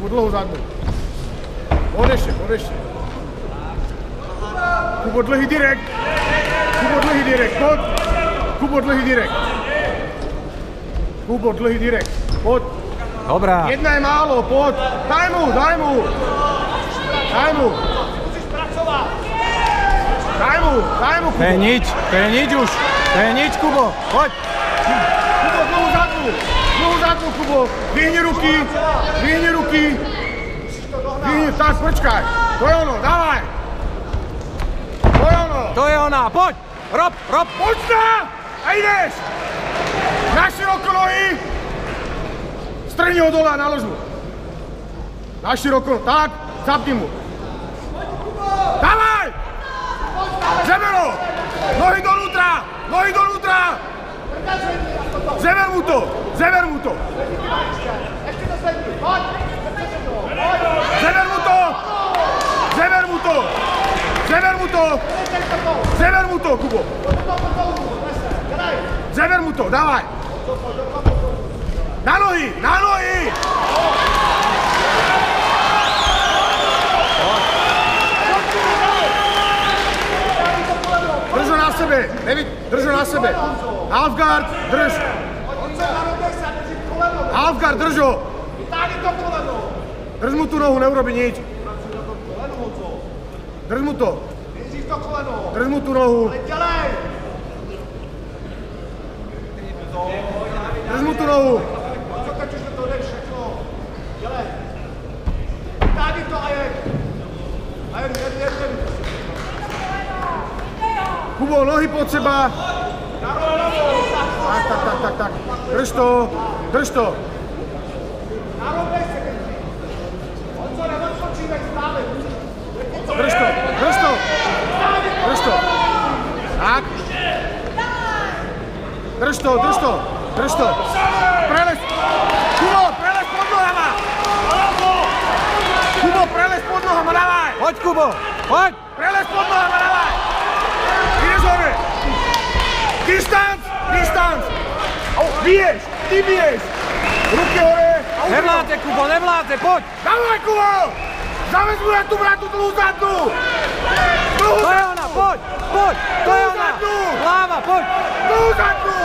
Kubo, dlhou zadnou. Odešte. Kubo, dlhý direkt. Poď. Kubo, dlhý direkt. Poď. Dobrá. Jedna je málo, poď. Daj mu. Daj mu, Kubo. To je nič už. To je nič, Kubo. Poď. Kubo, dlhú zadnú, Kubo. Vyhni ruky. Tak, počkaj. To je ono, dávaj. To je ona, poď. Rob. Poď sa a ideš. Na široko nohy. Strhni ho dole a nalož mu. Na široko, tak, zapni mu. Dávaj. Žebero. Nohy donútra. Zeber mu to. Zeber mu to, Kubo. Zeber mu to, dávaj. Na nohy. Drž ho na sebe, drž ho na sebe. Halfguard, drž. Halfguard, drž ho. Drž mu tu nohu, neurobi nič. Drž mu to. Drž mu tu nohu. Drž mu tu nohu. Kubo, nohy pod seba. Tak. Drž to. Drž to. Tak. Drž to. Prelez. Kubo, prelez pod nohama. Dávaj. Poď, Kubo, poď. Prelez pod nohama, dávaj. Ideš hore. Distanc. Ty biješ. Ruky hore. Nevládze, Kubo, poď. Dávaj, Kubo. Zavez mu na tú vratu dlhú zadnú. To je ona, poď. To je ona. Hlava, poď. Dlhú zadnú.